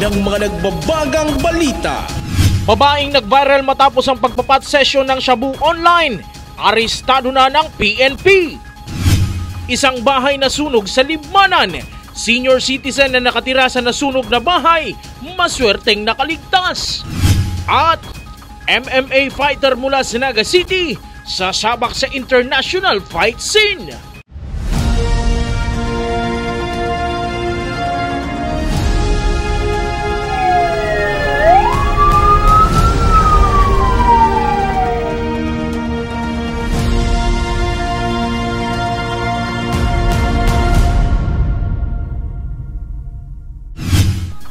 ng mga nagbabagang balita. Babaeng nag-viral matapos ang pagpapat session ng shabu online. Arestado na ng PNP. Isang bahay na sunog sa Libmanan. Senior citizen na nakatira sa nasunog na bahay, maswerteng nakaligtas. At MMA fighter mula sa Naga City, sasabak sa international fight scene.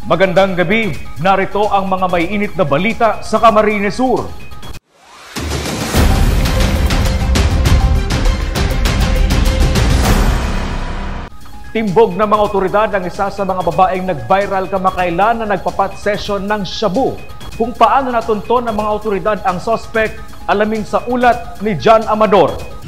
Magandang gabi, narito ang mga may init na balita sa Camarines Sur. Timbog ng mga otoridad ang isa sa mga babaeng nag-viral kamakailan na nagpapat session ng shabu. Kung paano natunton ng mga otoridad ang suspect, alamin sa ulat ni John Amador.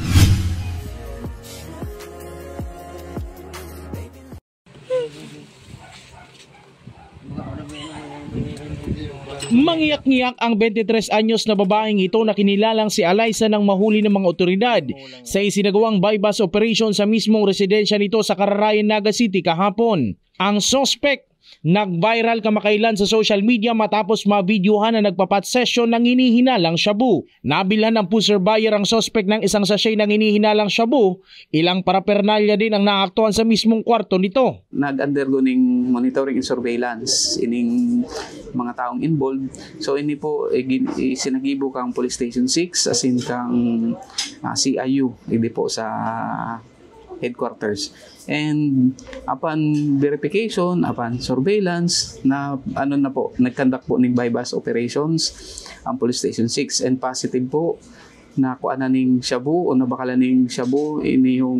Mangiyak-ngiyak ang 23 anyos na babaeng ito na kinilalang si Alaysa ng mahuli ng mga otoridad sa isinagawang bypass operation sa mismong residensya nito sa Cararayan, Naga City kahapon. Ang suspect nag-viral kamakailan sa social media matapos ma-videohan na nagpapat session ng hinihinalang shabu. Nabilhan ng pusher buyer ang suspect ng isang sachet ng hinihinalang shabu. Ilang parapernalya din ang naaktuhan sa mismong kwarto nito. Nag-undergo ng monitoring and surveillance ining mga taong involved. So ini po sinagibo kang Police Station 6 asin kang CIU hindi po sa headquarters. And upon verification, upon surveillance, nag-conduct po ng bypass operations ang Police Station 6 and positive po na kuan na ning shabu o nabakala ning shabu ini yung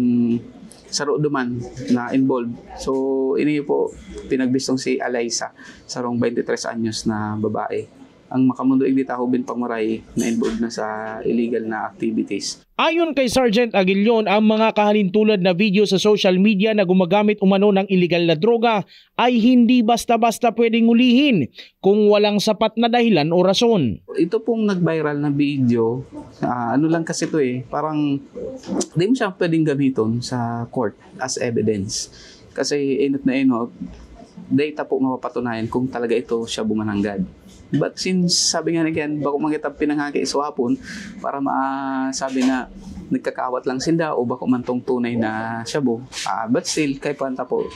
saro duman na involved. So ini po pinagbistong si Alaysa, sarong 23 anyos na babae. Ang makamundo igditahubin pangmaray na involved na sa illegal na activities. Ayon kay Sergeant Aguilion, ang mga kahalintulad na video sa social media na gumagamit umano ng illegal na droga ay hindi basta-basta pwedeng ulihin kung walang sapat na dahilan o rason. Ito pong nag-viral na video, ano lang kasi ito parang hindi mo siya pwedeng gamiton sa court as evidence. Kasi inot na inot, data po mapapatunayan kung talaga ito siya bumananggad. But since sabi nga again, bako mangitap pinanghaki iswapon para masabi na nagkakawat lang sinda o bako man tong tunay na shabu. But still, kay panta po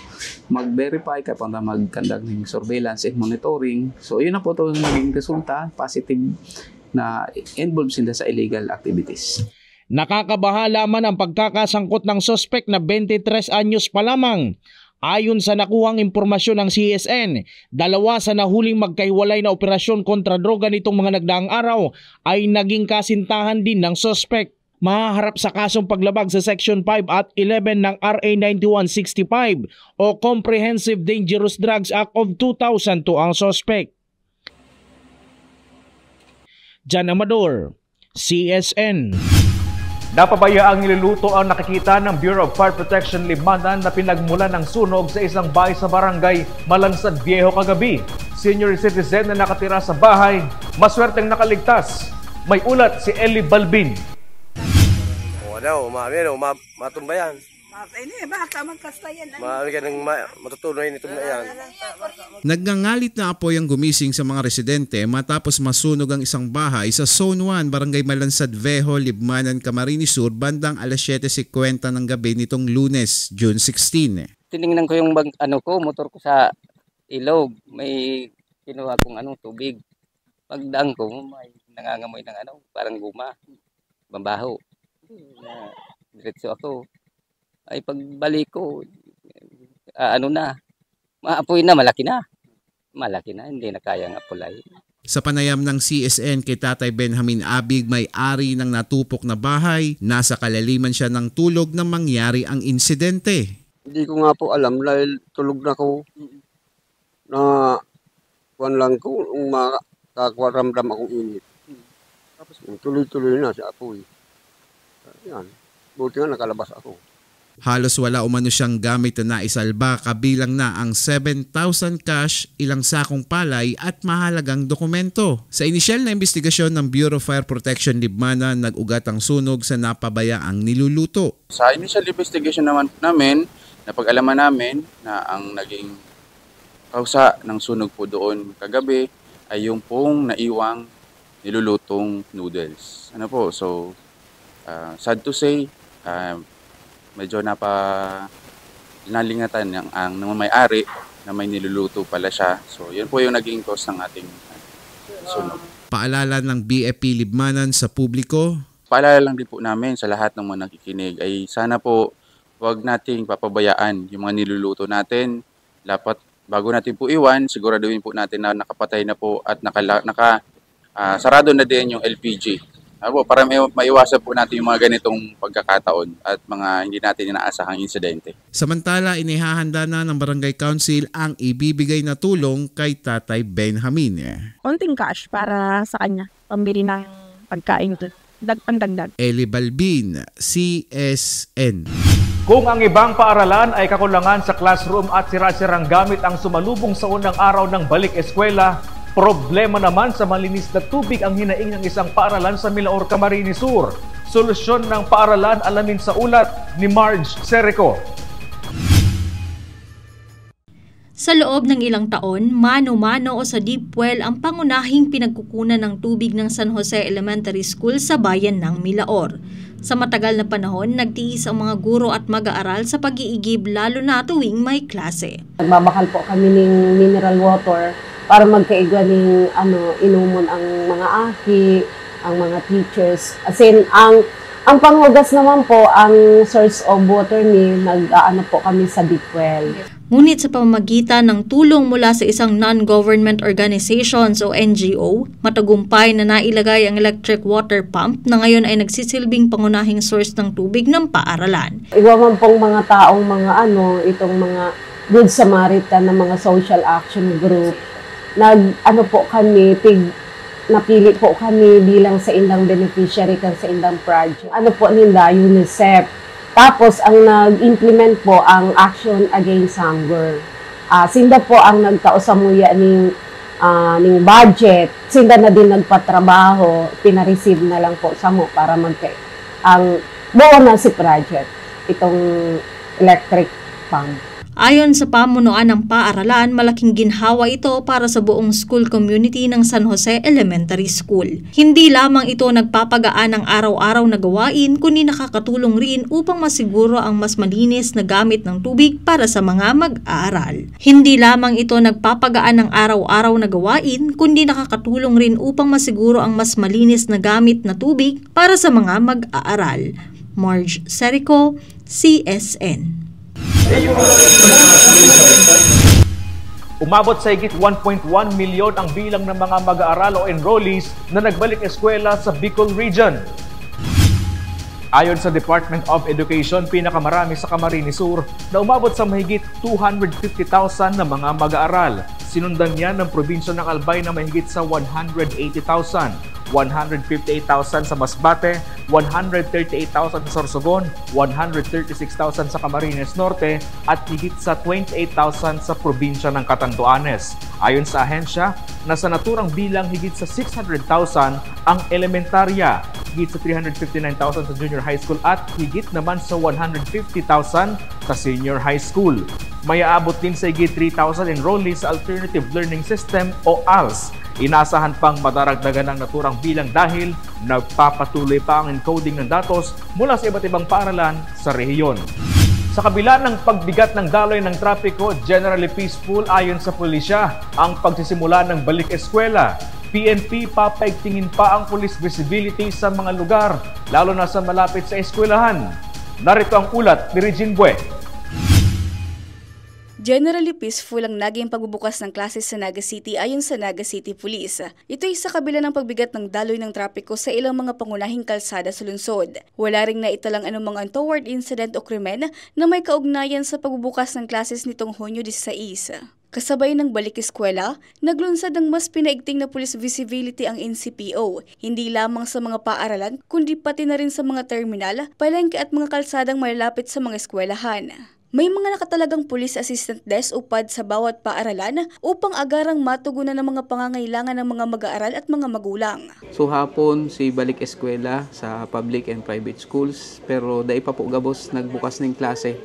mag-verify, kay panta mag-conduct ng surveillance and monitoring. So yun na po ito naging resulta, positive na involved sila sa illegal activities. Nakakabahala man ang pagkakasangkot ng suspect na 23 anyos pa lamang. Ayon sa nakuhang impormasyon ng CSN, dalawa sa nahuling magkahiwalay na operasyon kontra droga nitong mga nagdaang araw ay naging kasintahan din ng suspect. Mahaharap sa kasong paglabag sa Section 5 at 11 ng RA 9165 o Comprehensive Dangerous Drugs Act of 2002 ang suspect. John Amador, CSN. Napabayaang niluluto ang nakikita ng Bureau of Fire Protection Libmanan na pinagmulan ng sunog sa isang bahay sa barangay Malansad Viejo kagabi. Senior citizen na nakatira sa bahay, maswerteng nakaligtas. May ulat si Eli Balbin. Matumbayan. Matutuloy nito na yan. Nagngangalit na apoy ang gumising sa mga residente matapos masunog ang isang bahay sa Zone 1, Barangay Malansad Viejo, Libmanan, Camarines Sur, bandang alas 7:50 ng gabi nitong Lunes, June 16. Tiningnan ko yung motor ko sa ilog. May kinuha kong tubig. Pagdaan ko, may nangangamoy ng parang guma. Bambaho. Diretso ako. Ay pagbalik ko, maapoy na, malaki na. Malaki na, hindi na kayang apulay. Sa panayam ng CSN kay Tatay Benjamin Abig, may-ari ng natupok na bahay, nasa kalaliman siya ng tulog nang mangyari ang insidente. Hindi ko nga po alam dahil tulog na ko na kuwan lang ko, makakaramdam akong init. Tapos tuloy-tuloy na si apoy. Yan, buti nga nakalabas ako. Halos wala umano siyang gamit na naisalba, kabilang na ang 7,000 cash, ilang sakong palay at mahalagang dokumento. Sa inisyal na investigasyon ng Bureau of Fire Protection Libmanan, nag-ugat ang sunog sa napabayaang niluluto. Sa initial investigation naman namin, napag-alaman namin na ang naging kausa ng sunog po doon kagabi ay yung pong naiwang nilulutong noodles. So sad to say, medyo nalingatan ang may-ari na may niluluto pala siya. So, yun po yung naging cause ng ating sunog. Paalala ng BFP Libmanan sa publiko. Paalala lang din po namin sa lahat ng mga nakikinig ay sana po huwag nating papabayaan yung mga niluluto natin. Dapat bago natin po iwan, siguraduhin po natin na nakapatay na po at sarado na din yung LPG. Para maiwasan po natin yung mga ganitong pagkakataon at mga hindi natin inaasahang insidente. Samantala, inihahanda na ng Barangay Council ang ibibigay na tulong kay Tatay Benjamin. Konting cash para sa kanya, pambili ng pagkain doon. Dagdag. Eli Balbin, CSN. Kung ang ibang paaralan ay kakulangan sa classroom at sira-sirang gamit ang sumalubong sa unang araw ng balik eskwela, problema naman sa malinis na tubig ang hinaing ng isang paaralan sa Milaor, Camarines Sur. Solusyon ng paaralan alamin sa ulat ni Marge Serico. Sa loob ng ilang taon, mano-mano o sa deep well ang pangunahing pinagkukunan ng tubig ng San Jose Elementary School sa bayan ng Milaor. Sa matagal na panahon, nagtiis ang mga guro at mag-aaral sa pag-iigib lalo na tuwing may klase. Nagbabakal po kami ng mineral water para magkaigwa ng inumon ang mga aki, ang mga teachers. As in, ang panghugas naman po, ang source of water po kami sa deep well. Ngunit sa pamamagitan ng tulong mula sa isang non-government organizations o NGO, matagumpay na nailagay ang electric water pump na ngayon ay nagsisilbing pangunahing source ng tubig ng paaralan. Iba man pong mga taong itong mga Good Samaritan na mga social action group, napili po kami bilang sa indang beneficiary kan sa indang project. UNICEF. Tapos ang nag-implement po ang Action Against Hunger. Sinda po ang nagkausamuya ning budget. Sinda na din nagpatrabaho, pina-receive na lang po sa mo para ang buo na si project, itong electric pump. Ayon sa pamunuan ng paaralan, malaking ginhawa ito para sa buong school community ng San Jose Elementary School. Hindi lamang ito nagpapagaan ng araw-araw na gawain, kundi nakakatulong rin upang masiguro ang mas malinis na gamit ng tubig para sa mga mag-aaral. Hindi lamang ito nagpapagaan ng araw-araw na gawain, kundi nakakatulong rin upang masiguro ang mas malinis na gamit na tubig para sa mga mag-aaral. Marge Serico, CSN. Umabot sa higit 1.1 milyon ang bilang ng mga mag-aaral o enrollees na nagbalik eskwela sa Bicol Region. Ayon sa Department of Education, pinakamarami sa Camarines Sur na umabot sa mahigit 250,000 na mga mag-aaral. Sinundan yan ng probinsya ng Albay na mahigit sa 180,000. 158,000 sa Masbate, 138,000 sa Sorsogon, 136,000 sa Camarines Norte at higit sa 28,000 sa probinsya ng Catanduanes. Ayon sa ahensya, nasa naturang bilang higit sa 600,000 ang elementarya, higit sa 359,000 sa junior high school at higit naman sa 150,000 sa senior high school. May aabot din sa higit 3,000 enrollees sa Alternative Learning System o ALS. Inaasahan pang madaragdagan ng naturang bilang dahil nagpapatuloy pa ang encoding ng datos mula sa iba't ibang paaralan sa rehiyon. Sa kabila ng pagbigat ng daloy ng trapiko, generally peaceful ayon sa pulisya ang pagsisimula ng balik eskwela. PNP papaigtingin pa ang police visibility sa mga lugar, lalo na sa malapit sa eskwelahan. Narito ang ulat ni Regine Bue. Generally peaceful ang naging pagbubukas ng klase sa Naga City ayon sa Naga City Police. Ito ay sa kabila ng pagbigat ng daloy ng trapiko sa ilang mga pangunahing kalsada sa lungsod. Wala ring naitalang anumang untoward incident o krimen na may kaugnayan sa pagbubukas ng klases nitong Hunyo 16. Kasabay ng balik eskwela, naglunsad ng mas pinaigting na police visibility ang NCPO, hindi lamang sa mga paaralan kundi pati na rin sa mga terminal, palengke at mga kalsadang malalapit sa mga eskwelahan. May mga nakatalagang police assistant desk upad sa bawat paaralan upang agarang matugunan ng mga pangangailangan ng mga mag-aaral at mga magulang. So hapon si balik eskwela sa public and private schools, pero dai pa po gabos nagbukas ng klase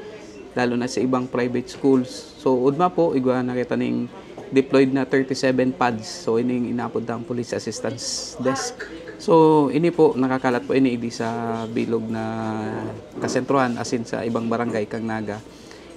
lalo na sa ibang private schools. So udma po igwa nakita ning deployed na 37 pads. So ining inapod ang police assistance desk. So ini po nakakalat po ini sa bilog na kasentruhan asin sa ibang barangay kang Naga.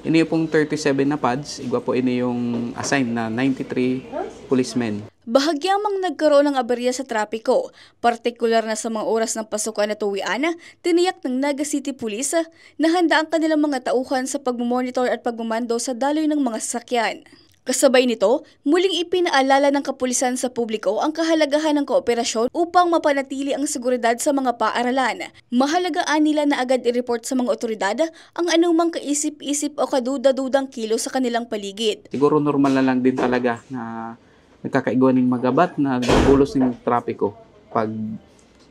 Ini pong 37 na pads, igwa po ini yung assigned na 93 policemen. Bahagyamang nagkaroon ng aberya sa trapiko, partikular na sa mga oras ng pasukan at uwian, tiniyak ng Naga City Police na handa ang kanilang mga tauhan sa pagmumonitor at pagmumando sa daloy ng mga sasakyan. Kasabay nito, muling ipinaalala ng kapulisan sa publiko ang kahalagahan ng kooperasyon upang mapanatili ang seguridad sa mga paaralan. Mahalagaan nila na agad i-report sa mga otoridad ang anumang kaisip-isip o kaduda-dudang kilo sa kanilang paligid. Siguro normal na lang din talaga na nagkakaigwan ng magabat na nagbulos ng trapiko pag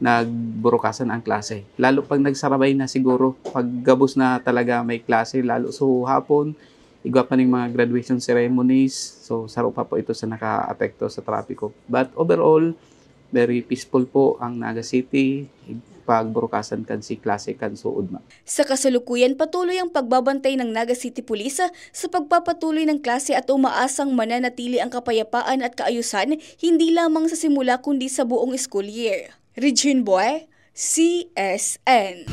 nagburukasan ang klase. Lalo pag nagsarabay na siguro, pag gabos na talaga may klase, lalo so hapon, igwa pa ng mga graduation ceremonies. So, saro pa po ito sa naka-apekto sa trapiko. But overall, very peaceful po ang Naga City. Pagburukasan kan si klase kan suod ma. Sa kasalukuyan, patuloy ang pagbabantay ng Naga City Police sa pagpapatuloy ng klase at umaasang mananatili ang kapayapaan at kaayusan hindi lamang sa simula kundi sa buong school year. Regine Boy, CSN.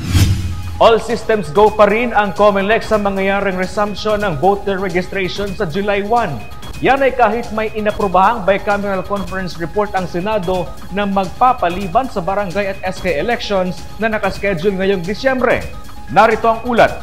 All systems go pa rin ang COMELEC sa mangyayaring resumption ng voter registration sa July 1. Yan ay kahit may inaprobahang bicameral conference report ang Senado na magpapaliban sa barangay at SK elections na nakaschedule ngayong Disyembre. Narito ang ulat.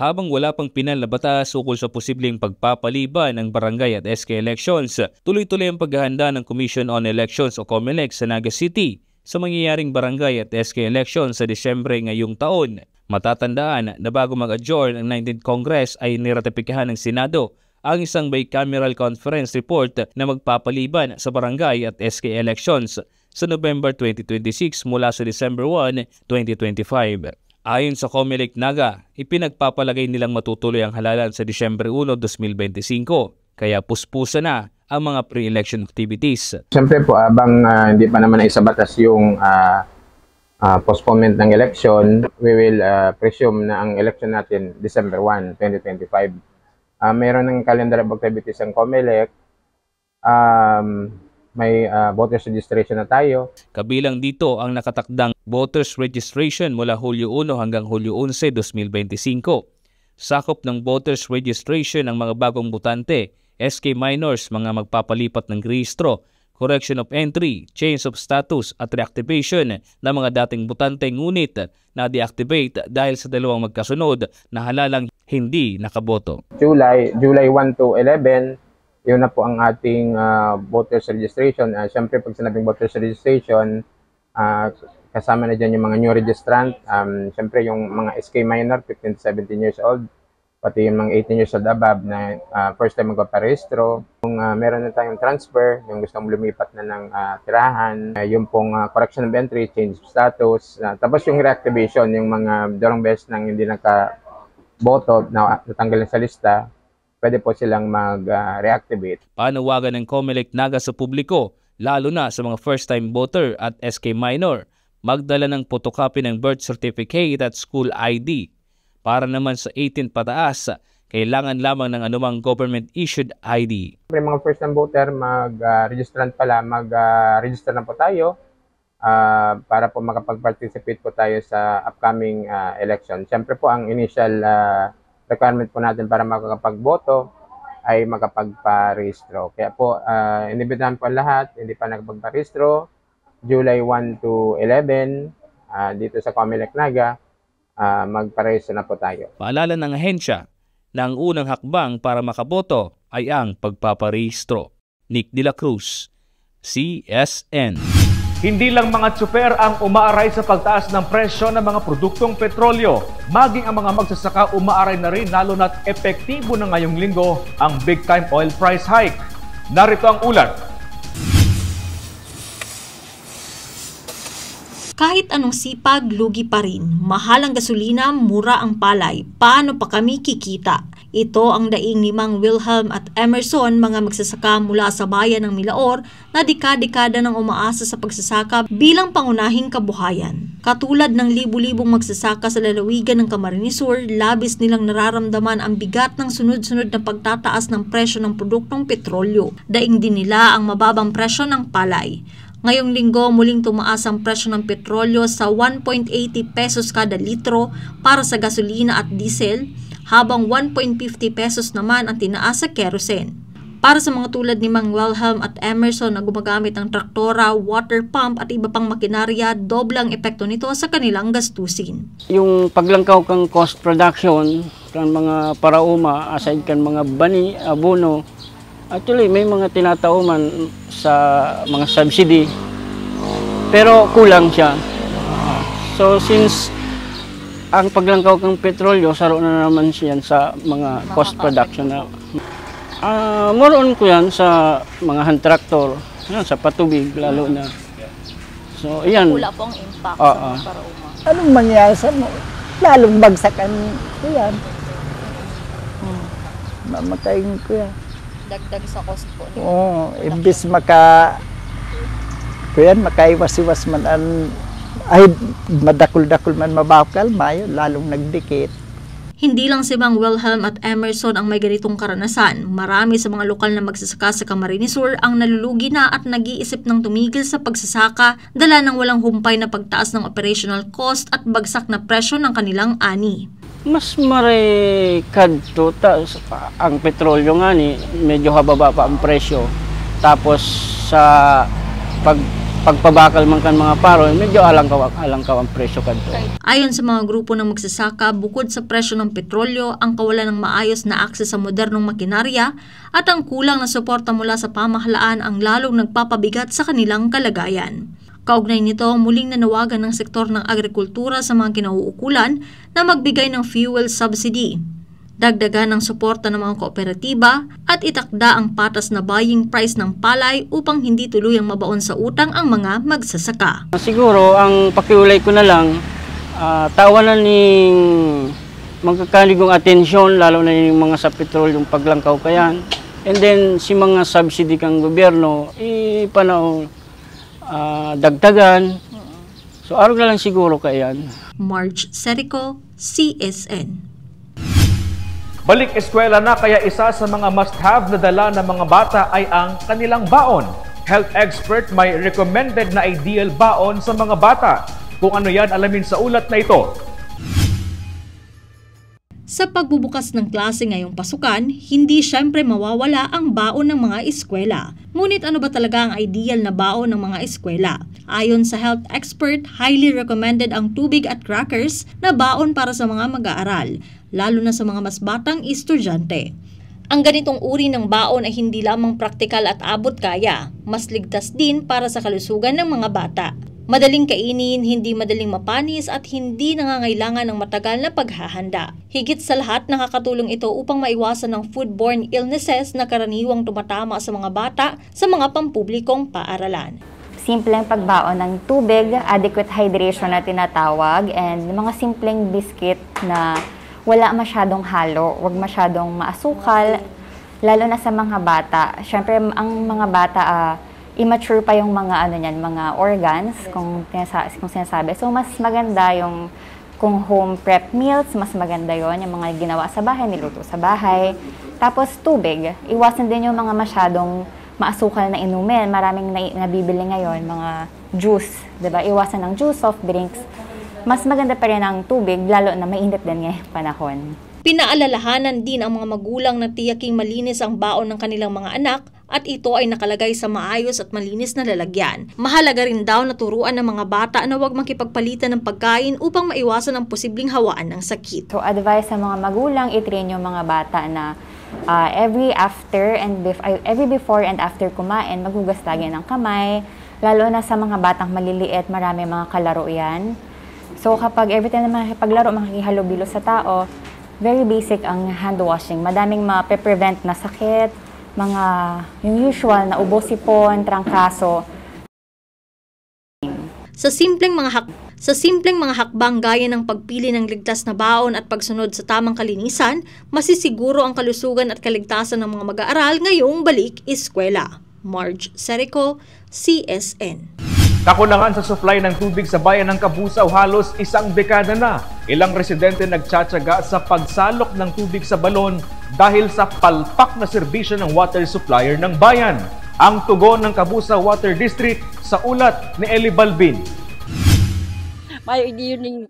Habang wala pang pinal na batas ukol sa posibleng pagpapaliban ng barangay at SK elections, tuloy-tuloy ang paghahanda ng Commission on Elections o COMELEC sa Naga City sa mangyayaring barangay at SK elections sa Disyembre ngayong taon. Matatandaan na bago mag-adjourn ang 19th Congress ay niratipikahan ng Senado ang isang bicameral conference report na magpapaliban sa barangay at SK elections sa November 2026 mula sa December 1, 2025. Ayon sa COMELEC Naga, ipinagpapalagay nilang matutuloy ang halalan sa Disyembre 1, 2025, kaya puspusa na ang mga pre-election activities. Siyempre po, abang hindi pa naman isabatas yung postponement ng election, we will presume na ang election natin December 1, 2025. Meron ng calendar of activities ang COMELEC, may voters registration na tayo. Kabilang dito ang nakatakdang voters registration mula Hulyo 1 hanggang Hulyo 11, 2025. Sakop ng voters registration ang mga bagong botante, SK minors, mga magpapalipat ng rehistro, correction of entry, change of status at reactivation ng mga dating botante ngunit na deactivate dahil sa dalawang magkasunod na halalang hindi nakaboto. July 1 to 11, yun na po ang ating voters registration. Siyempre pag sinabing voters registration, kasama na dyan yung mga new registrant, siyempre yung mga SK minor, 15 to 17 years old, pati yung mga 18 years old above na first time magpaparehistro. Kung meron na tayong transfer, yung gustong lumipat na ng tirahan, yung pong correction of entry, change of status, tapos yung reactivation, yung mga dalawang beses nang hindi nakaboto na natanggal sa lista, pwede po silang mag-reactivate. Panawagan ng COMELEC Naga sa publiko, lalo na sa mga first-time voter at SK minor, magdala ng photocopy ng birth certificate at school ID. Para naman sa 18 pataas, kailangan lamang ng anumang government-issued ID. May mga first-time voter, mag-registrant pala, mag-register na po tayo para po makapag-participate po tayo sa upcoming election. Siyempre po, ang initial requirement po natin para makakapag-boto ay makapagparehistro. Kaya po, inibitahan po ang lahat, hindi pa nakapagparehistro, July 1 to 11, dito sa COMELEC Naga, magparehistro na po tayo. Paalala ng ahensya na ang unang hakbang para makaboto ay ang pagpaparehistro. Nick De La Cruz, CSN. Hindi lang mga tsuper ang umaaray sa pagtaas ng presyo ng mga produktong petrolyo. Maging ang mga magsasaka umaaray na rin lalo na't epektibo na ngayong linggo ang big-time oil price hike. Narito ang ulat. Kahit anong sipag, lugi pa rin. Mahal ang gasolina, mura ang palay. Paano pa kami kikita? Ito ang daing ni Mang Wilhelm at Emerson, mga magsasaka mula sa bayan ng Milaor na dekada-dekada nang umaasa sa pagsasaka bilang pangunahing kabuhayan. Katulad ng libu-libong magsasaka sa lalawigan ng Camarines Sur, labis nilang nararamdaman ang bigat ng sunod-sunod na pagtataas ng presyo ng produktong petrolyo. Daing din nila ang mababang presyo ng palay. Ngayong linggo, muling tumaas ang presyo ng petrolyo sa 1.80 pesos kada litro para sa gasolina at diesel, habang 1.50 pesos naman ang tinaas sa kerosene. Para sa mga tulad ni Mang Wilhelm at Emerson na gumagamit ng traktora, water pump at iba pang makinarya, doble ang epekto nito sa kanilang gastusin. Yung paglangkaw kang cost production kan mga parauma, aside kan mga bani, abono, actually may mga tinatauman sa mga subsidy, pero kulang siya. So since ang paglangkaw ng petrolyo, saro na naman siya sa mga cost production na. More on ko yan sa mga hand tractor, yan, sa patubig lalo na. So, yan. Wala pong impact sa mga parauma. Anong mangyayari sa mo? Lalong bagsakan ko yan. Mamatayin ko yan. Dagdag sa cost po. Oo, imbis makaiwas-iwas man ang ay madakul-dakul man mabakal, mayo lalong nagdikit. Hindi lang si Mang Wilhelm at Emerson ang may ganitong karanasan. Marami sa mga lokal na magsasaka sa Camarines Sur ang nalulugi na at nag-iisip ng tumigil sa pagsasaka dala ng walang humpay na pagtaas ng operational cost at bagsak na presyo ng kanilang ani. Mas marekad to ang petrolyo nga ni medyo hababa pa ang presyo. Tapos sa pagpabakal man kan mga paro, medyo alangkaw ang presyo kadto. Ayon sa mga grupo ng magsasaka, bukod sa presyo ng petrolyo, ang kawalan ng maayos na akses sa modernong makinarya at ang kulang na suporta mula sa pamahalaan ang lalong nagpapabigat sa kanilang kalagayan. Kaugnay nito, muling nanawagan ng sektor ng agrikultura sa mga kinauukulan na magbigay ng fuel subsidy. Dagdagan ng suporta ng mga kooperatiba at itakda ang patas na buying price ng palay upang hindi tuluyang mabaon sa utang ang mga magsasaka. Siguro ang pakiulay ko na lang, tawanan ning magkakaligong atensyon lalo na yung mga sa petrol yung paglangkaw kayan. And then si mga subsidy kang gobyerno ipanaw dagdagan. So araw na lang siguro kayan. Marge Serico, CSN. Balik eskwela na kaya isa sa mga must-have na dala ng mga bata ay ang kanilang baon. Health expert may recommended na ideal baon sa mga bata. Kung ano yan, alamin sa ulat na ito. Sa pagbubukas ng klase ngayong pasukan, hindi syempre mawawala ang baon ng mga eskwela. Ngunit ano ba talaga ang ideal na baon ng mga eskwela? Ayon sa health expert, highly recommended ang tubig at crackers na baon para sa mga mag-aaral, lalo na sa mga mas batang estudyante. Ang ganitong uri ng baon ay hindi lamang praktikal at abot kaya, mas ligtas din para sa kalusugan ng mga bata. Madaling kainin, hindi madaling mapanis at hindi nangangailangan ng matagal na paghahanda. Higit sa lahat, nakakatulong ito upang maiwasan ng foodborne illnesses na karaniwang tumatama sa mga bata sa mga pampublikong paaralan. Simpleng pagbaon ng tubig, adequate hydration na tinatawag, and mga simpleng biscuit na wala masyadong halo, wag masyadong maasukal, lalo na sa mga bata. Siyempre, ang mga bata, immature pa yung mga mga organs kung sinasabi. So mas maganda yung kung home prep meals, mas maganda yon yung mga ginawa sa bahay, niluto sa bahay. Tapos tubig, iwasan din yung mga masyadong maasukal na inumin. Maraming nabibili ngayon, mga juice, 'di ba? Iwasan ng juice, soft drinks. Mas maganda pa rin ang tubig, lalo na mainit din ngayong panahon. Pinaalalahanan din ang mga magulang na tiyaking malinis ang baon ng kanilang mga anak at ito ay nakalagay sa maayos at malinis na lalagyan. Mahalaga rin daw na turuan ng mga bata na huwag makipagpalitan ng pagkain upang maiwasan ang posibleng hawaan ng sakit. So advice sa mga magulang, i-train yung mga bata na every before and after kumain, maghugas lagi ng kamay. Lalo na sa mga batang maliliit, marami mga kalaro yan. So kapag every time na makipaglaro, makikihalubilo sa tao, very basic ang hand washing. Madaming ma-prevent na sakit, mga yung usual na ubo, sipon, trangkaso. Sa simpleng mga hakbang gaya ng pagpili ng ligtas na baon at pagsunod sa tamang kalinisan, masisiguro ang kalusugan at kaligtasan ng mga mag-aaral ngayong balik eskwela. Marge Serico, CSN. Kakulangan sa supply ng tubig sa bayan ng Kabusaw halos isang dekada na. Ilang residente nagtsatsaga sa pagsalok ng tubig sa balon dahil sa palpak na serbisyo ng water supplier ng bayan. Ang tugon ng Kabusaw Water District sa ulat ni Eli Balbin. May yun yung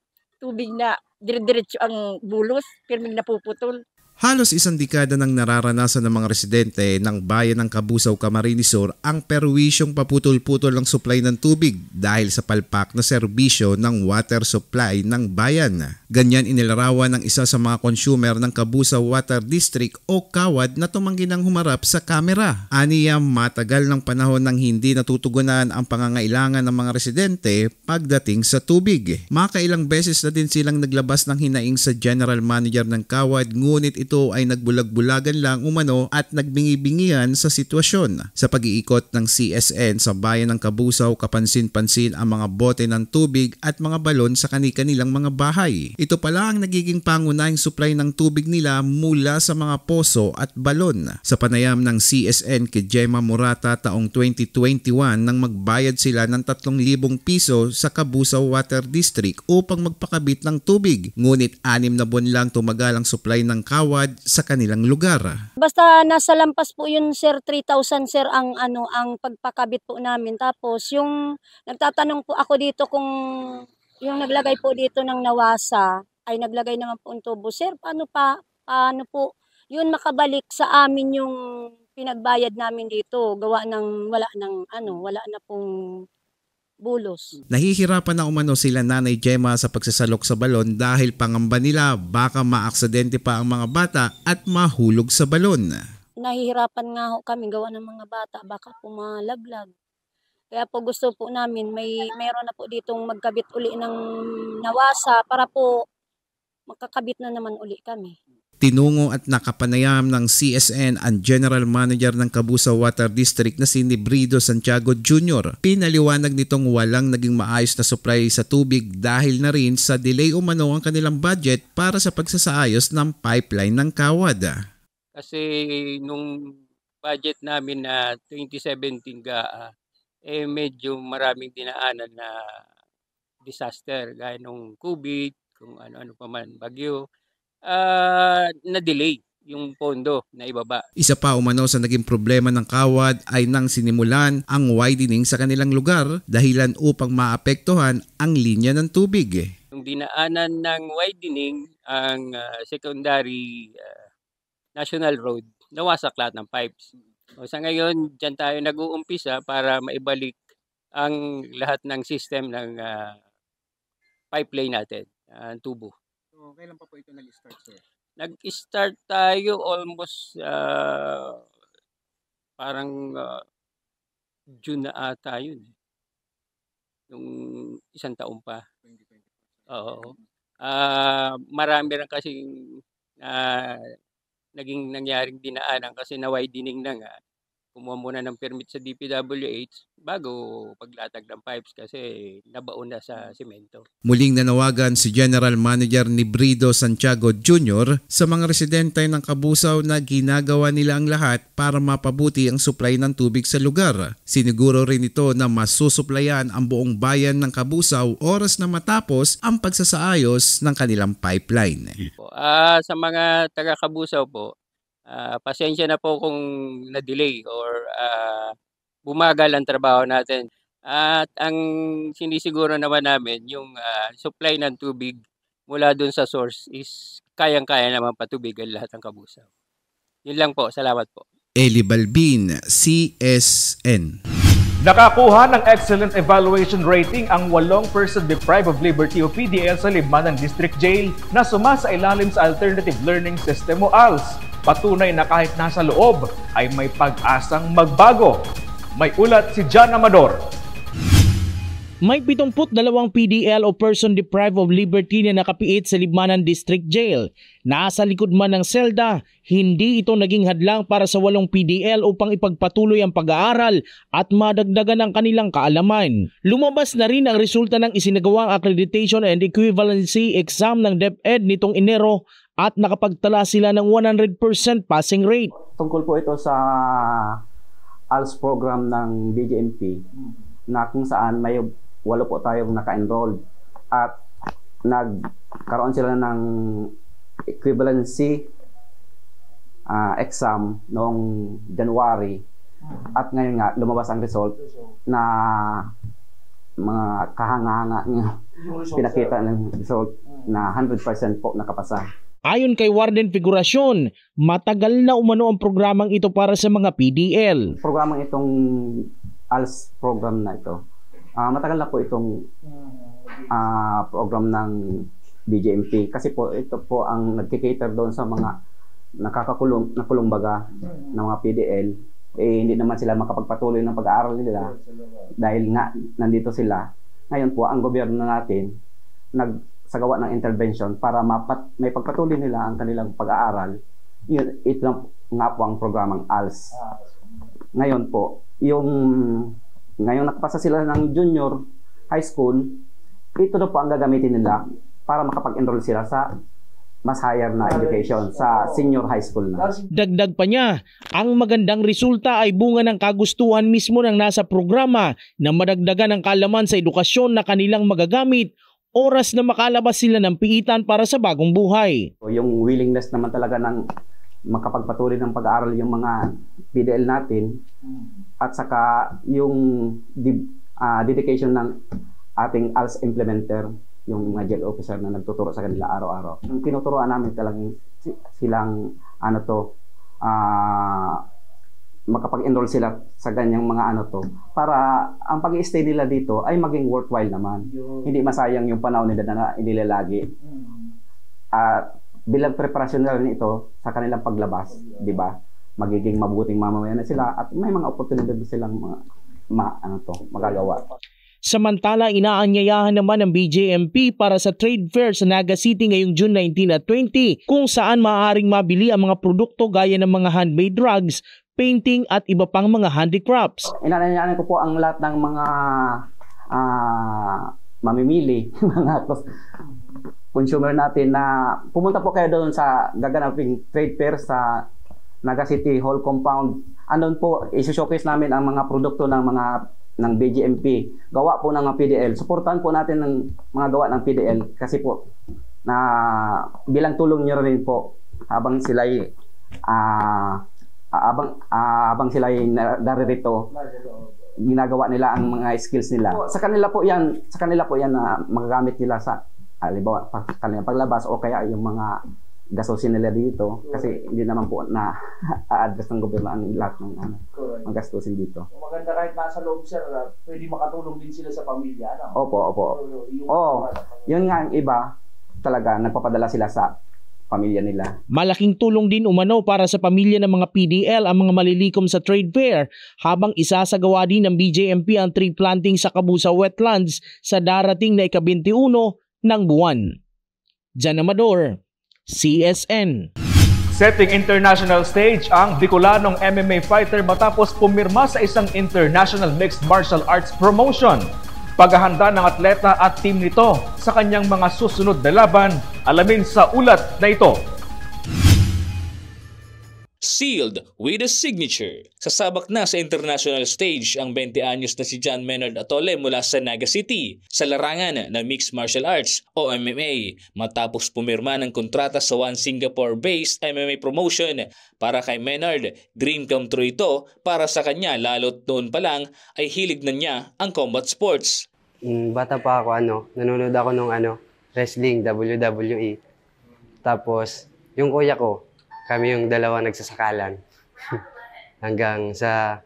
tubig na dire-diretso ang bulos, pirming napuputol. Halos isang dekada nang nararanasan ng mga residente ng bayan ng Kabusaw, Camarines Sur ang perwisyong paputol-putol ng supply ng tubig dahil sa palpak na serbisyo ng water supply ng bayan. Ganyan inilarawan ng isa sa mga consumer ng Kabusaw Water District o KAWAD na tumanggi ng humarap sa kamera. Aniya, matagal ng panahon nang hindi natutugunan ang pangangailangan ng mga residente pagdating sa tubig. Makailang beses na din silang naglabas ng hinaing sa general manager ng KAWAD, ngunit ito ay nagbulag-bulagan lang umano at nagbingi-bingihan sa sitwasyon. Sa pag-iikot ng CSN sa bayan ng Kabusaw, kapansin-pansin ang mga bote ng tubig at mga balon sa kani-kanilang mga bahay. Ito pala ang nagiging pangunahing supply ng tubig nila mula sa mga poso at balon. Sa panayam ng CSN kay Gemma Murata taong 2021 nang magbayad sila ng 3,000 piso sa Kabusaw Water District upang magpakabit ng tubig. Ngunit 6 na buwan lang tumagal ang supply ng KAWAD sa kanilang lugar. Basta nasa lampas po yun sir, 3,000 sir ang pagpakabit po namin. Tapos yung nagtatanong po ako dito kung yung naglagay po dito ng nawasa ay naglagay naman po ng tubo. Sir, paano po yun makabalik sa amin yung pinagbayad namin dito? Gawa ng wala na pong bulos. Nahihirapan na umano sila Nanay Gemma sa pagsasalok sa balon dahil pangamba nila baka maaksidente pa ang mga bata at mahulog sa balon. Nahihirapan nga ho kami gawa ng mga bata, baka po malaglag. Kaya po gusto po namin mayroon na po ditong magkabit uli ng nawasa para po makakabit na naman uli kami. Tinungo at nakapanayam ng CSN ang General Manager ng Kabusaw Water District na si Nebrido Santiago Jr. Pinaliwanag nitong walang naging maayos na supply sa tubig dahil na rin sa delay umano ang kanilang budget para sa pagsasaayos ng pipeline ng KAWAD. Kasi nung budget namin na 2017 medyo maraming dinaanan na disaster gaya nung COVID, kung ano-ano pa man, bagyo. Na-delay yung pondo na ibaba. Isa pa umano sa naging problema ng KAWAD ay nang sinimulan ang widening sa kanilang lugar dahilan upang maapektuhan ang linya ng tubig. Yung dinaanan ng widening ang secondary national road, nawasak lahat ng pipes. So, sa ngayon, dyan tayo nag-uumpisa para maibalik ang lahat ng system ng pipeline natin, tubo. So, kailan pa po ito nag-start, sir? Nag-start tayo almost parang June na ata yun. Yung isang taon pa. Oo. Marami rin kasing naging nangyaring dinaanan kasi na-widening na nga. Kumuha muna ng permit sa DPWH bago paglatag ng pipes kasi nabaon na sa semento. Muling nanawagan si General Manager Nebrido Santiago Jr. sa mga residente ng Kabusaw na ginagawa nila ang lahat para mapabuti ang supply ng tubig sa lugar. Siniguro rin ito na masusuplayan ang buong bayan ng Kabusaw oras na matapos ang pagsasaayos ng kanilang pipeline. Sa mga taga-Kabusaw po, pasensya na po kung na-delay or bumagal ang trabaho natin. At ang sinisiguro naman namin, yung supply ng tubig mula dun sa source is kayang-kaya naman patubigan lahat ng Kabusaw. Yun lang po. Salamat po. Eli Balbin, CSN. Nakakuha ng excellent evaluation rating ang 8 person deprived of liberty o PDL sa Libmanan District Jail na sumasailalim sa Alternative Learning System o ALS. Patunay na kahit nasa loob ay may pag-asang magbago. May ulat si John Amador. May 72 PDL o person deprived of liberty na nakapiit sa Libmanan District Jail. Nasa likod man ng selda, hindi ito naging hadlang para sa 8 PDL upang ipagpatuloy ang pag-aaral at madagdagan ang kanilang kaalaman. Lumabas na rin ang resulta ng isinagawang accreditation and equivalency exam ng DepEd nitong Enero at nakapagtala sila ng 100% passing rate. Tungkol po ito sa ALS program ng BJMP na kung saan may 8 po tayong naka-enroll at nagkaroon sila ng equivalency exam noong January at ngayon nga lumabas ang result na mga kahanga-hanga pinakita ng result na 100% po nakapasa. Ayon kay Warden Figuracion, matagal na umano ang programang ito para sa mga PDL. Programang itong ALS program na ito, matagal na po itong program ng BJMP kasi po ito po ang nagkikater doon sa mga nakulong baga ng mga PDL. Hindi naman sila makapagpatuloy ng pag-aaral nila dahil nga nandito sila. Ngayon po ang gobyerno natin nagsagawa ng intervention para may pagpatuloy nila ang kanilang pag-aaral. Ito nga po ang programang ALS. Ngayon po, ngayon nakapasa sila ng junior high school, ito na po ang gagamitin nila para makapag-enroll sila sa mas higher na education, sa senior high school na. Dagdag pa niya, ang magandang resulta ay bunga ng kagustuhan mismo ng nasa programa na madagdagan ang kaalaman sa edukasyon na kanilang magagamit oras na makalabas sila ng piitan para sa bagong buhay. Yung willingness naman talaga ng makapagpatuloy ng pag-aaral yung mga PDL natin at saka yung dedication ng ating ALS implementer, yung mga jail officer na nagtuturo sa kanila araw-araw. Yung tinuturoan namin talagang silang makapag-enroll sila sa ganyang mga para ang pag-i-stay nila dito ay maging worthwhile naman. Hindi masayang yung panahon nila na inilalagi. Bilang preparasyon na rin ito sa kanilang paglabas, di ba? Magiging mabuting mamamayan na sila at may mga oportunidad silang magagawa. Samantala, inaanyayahan naman ng BJMP para sa trade fair sa Naga City ngayong June 19 at 20 kung saan maaaring mabili ang mga produkto gaya ng mga handmade rugs, painting at iba pang mga handicrafts. Inaanyayahan ko po ang lahat ng mga mamimili, mga consumer natin na pumunta po kayo doon sa gaganaping trade fair sa Naga City Hall Compound. Andun po, isi-showcase namin ang mga produkto ng BJMP. Gawa po ng mga PDL. Suportahan po natin ng mga gawa ng PDL kasi po na bilang tulong nyo rin po habang sila'y habang sila'y naririto, ginagawa nila ang mga skills nila. Sa kanila po yan na magagamit nila sa halimbawa kanilang paglabas o kaya yung mga gastusin nila dito kasi hindi naman po na a-address ng gobyerno ang lahat ng mga gastusin dito. Maganda kahit nasa loob, sir, pwede makatulong din sila sa pamilya. Opo. Yun nga ang iba talaga nagpapadala sila sa pamilya nila. Malaking tulong din umano para sa pamilya ng mga PDL ang mga malilikom sa trade fair habang isasagawa din ng BJMP ang tree planting sa Kabusa Wetlands sa darating na ika-21 ng buwan. Jan Amador, CSN. Setting international stage ang Bicolanong MMA fighter matapos pumirma sa isang international mixed martial arts promotion. Paghahanda ng atleta at team nito sa kanyang mga susunod na laban, alamin sa ulat na ito. Sealed with a signature. Sasabak na sa international stage ang 20 anyos na si John Maynard Atole mula sa Naga City sa larangan ng Mixed Martial Arts o MMA matapos pumirma ng kontrata sa One Singapore-based MMA promotion. Para kay Maynard, dream come true ito para sa kanya lalo't noon pa lang ay hilig na niya ang combat sports. Bata pa ako, nanonood ako ng wrestling, WWE. Tapos yung kuya ko, kami yung dalawa nagsasakalan. Hanggang sa,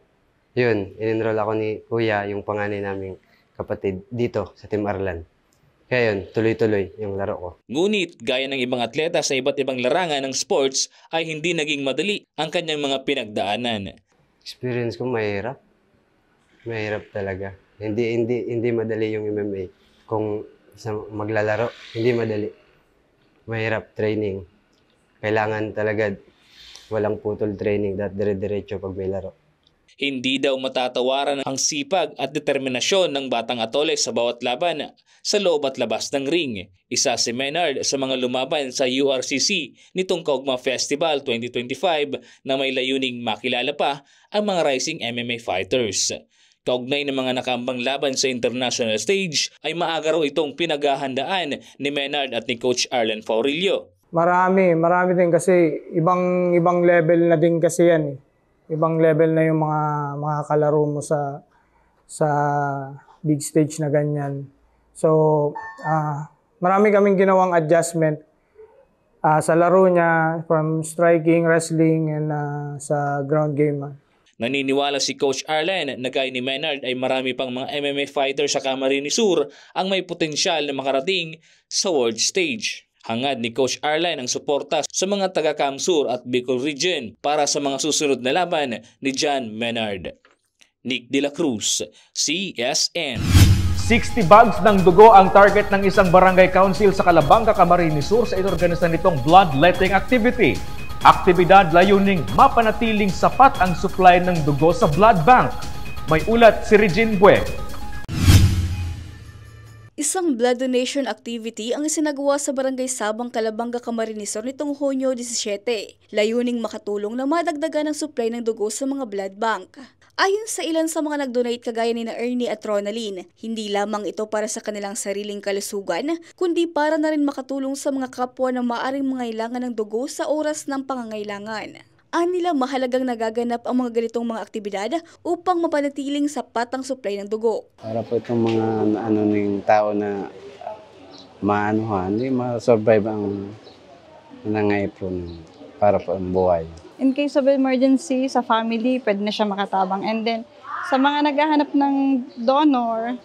in-enroll ako ni Kuya, yung panganay naming kapatid, dito sa Team Arlan. Kaya yun, tuloy-tuloy yung laro ko. Ngunit, gaya ng ibang atleta sa iba't ibang larangan ng sports, ay hindi naging madali ang kanyang mga pinagdaanan. Experience ko, mahirap. Mahirap talaga. Hindi madali yung MMA. Kung maglalaro, hindi madali. Mahirap training. Kailangan talaga walang putol training, dire-diretso pag may laro. Hindi daw matatawaran ang sipag at determinasyon ng batang Atole sa bawat laban sa loob at labas ng ring. Isa si Menard sa mga lumaban sa URCC nitong Kaugma Festival 2025 na may layuning makilala pa ang mga rising MMA fighters. Kaugnay ng mga nakambang laban sa international stage ay maaga raw itong pinaghahandaan ni Menard at ni Coach Arlen Faurillo. Marami din kasi ibang level na din kasi yan. Ibang level na yung mga kalaro mo sa big stage na ganyan. So, marami kaming ginawang adjustment sa laro niya from striking, wrestling, and sa ground game. Naniniwala si Coach Arlen na gaya ni Menard ay marami pang mga MMA fighter sa Camarines Sur ang may potensyal na makarating sa world stage. Hangad ni Coach Arlen ang suporta sa mga taga-Camsur at Bicol Region para sa mga susunod na laban ni John Menard. Nick De La Cruz, CSN. 60 bags ng dugo ang target ng isang barangay council sa Calabanga, Camarines Sur sa inorganisan nitong bloodletting activity. Aktibidad layuning mapanatiling sapat ang supply ng dugo sa blood bank. May ulat si Regine Bue. Isang blood donation activity ang isinagawa sa Barangay Sabang, Calabanga, Camarines Sur nitong Hunyo 17. Layuning makatulong na madagdagan ang supply ng dugo sa mga blood bank. Ayon sa ilan sa mga nag-donate kagaya ni Ernie at Ronaldine, hindi lamang ito para sa kanilang sariling kalusugan, kundi para na rin makatulong sa mga kapwa na maaaring mangailangan ng dugo sa oras ng pangangailangan. Anila mahalagang nagaganap ang mga ganitong mga aktibidad upang mapanatiling sapat ang supply ng dugo. Para po itong mga ng tao na hindi ma-survive ang nangaipon para po ang buhay. In case of emergency sa family, pwede na siya makatabang. And then sa mga naghahanap ng donor,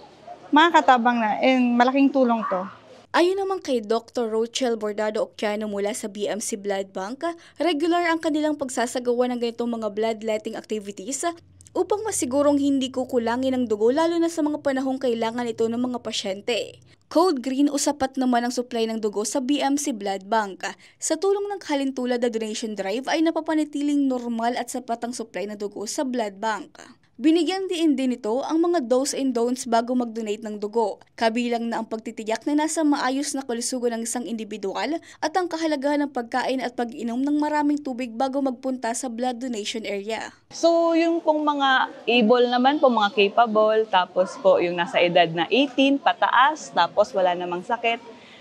makakatabang na and malaking tulong to. Ayon naman kay Dr. Rochelle Bordado Occhiano mula sa BMC Blood Bank, regular ang kanilang pagsasagawa ng ganitong mga bloodletting activities upang masigurong hindi kukulangin ang dugo lalo na sa mga panahong kailangan ito ng mga pasyente. Code Green o sapat naman ang supply ng dugo sa BMC Blood Bank. Sa tulong ng Kalintulad na donation drive ay napapanatiling normal at sapat ang supply ng dugo sa blood bank. Binigyan din nito ang mga do's and don'ts bago mag-donate ng dugo, kabilang na ang pagtitiyak na nasa maayos na kalusugan ng isang individual at ang kahalagahan ng pagkain at pag-inom ng maraming tubig bago magpunta sa blood donation area. So yung pong mga able naman po, mga capable, tapos po yung nasa edad na 18 pataas, tapos wala namang sakit,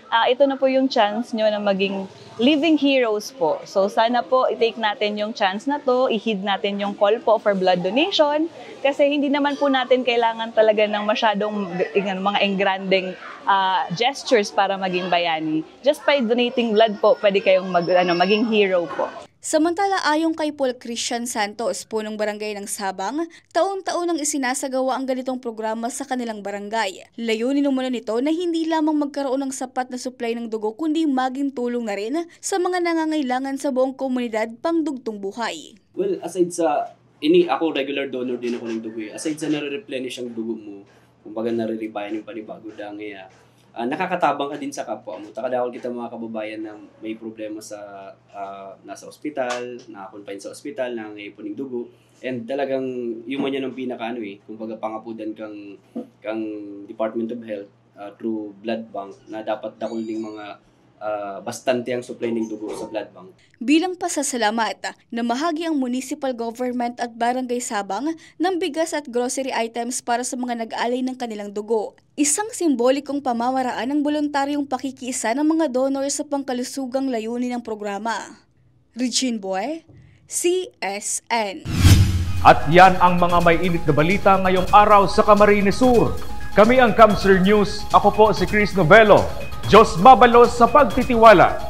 ito na po yung chance nyo na maging living heroes po. So sana po i-take natin yung chance na to, i-heed natin yung call po for blood donation kasi hindi naman po natin kailangan talaga ng masyadong mga engranding gestures para maging bayani. Just by donating blood po, pwede kayong maging hero po. Samantala ayon kay Paul Christian Santos, punong barangay ng Sabang, taon-taon nang isinasagawa ang ganitong programa sa kanilang barangay. Layunin naman nito na hindi lamang magkaroon ng sapat na supply ng dugo kundi maging tulong na rin sa mga nangangailangan sa buong komunidad pangdugtong buhay. Well, aside sa ako regular donor din ako ng dugo. Aside sa nare-replenish ang dugo mo, kumbaga nare-rebayan yung panibago dangaya. Nakakatabang ka din sa kapwa mo. Takadakol kita mga kababayan na may problema sa nasa ospital, naka-confine sa ospital, nangangaipon ng dugo. And talagang yung man yan ang kumbaga pangapudan kang Department of Health through blood bank na dapat dakol ng mga bastante ang supply ng dugo sa blood bank. Bilang pasasalamat, namahagi ang municipal government at barangay Sabang ng bigas at grocery items para sa mga nag-alay ng kanilang dugo. Isang simbolikong pamamaraan ng voluntaryong pakikiisa ng mga donor sa pangkalusugang layunin ng programa. Regine Bue, CSN. At yan ang mga may init na balita ngayong araw sa Camarines Sur. Kami ang Camsur News. Ako po si Chris Novelo. Diyos mabalos sa pagtitiwala.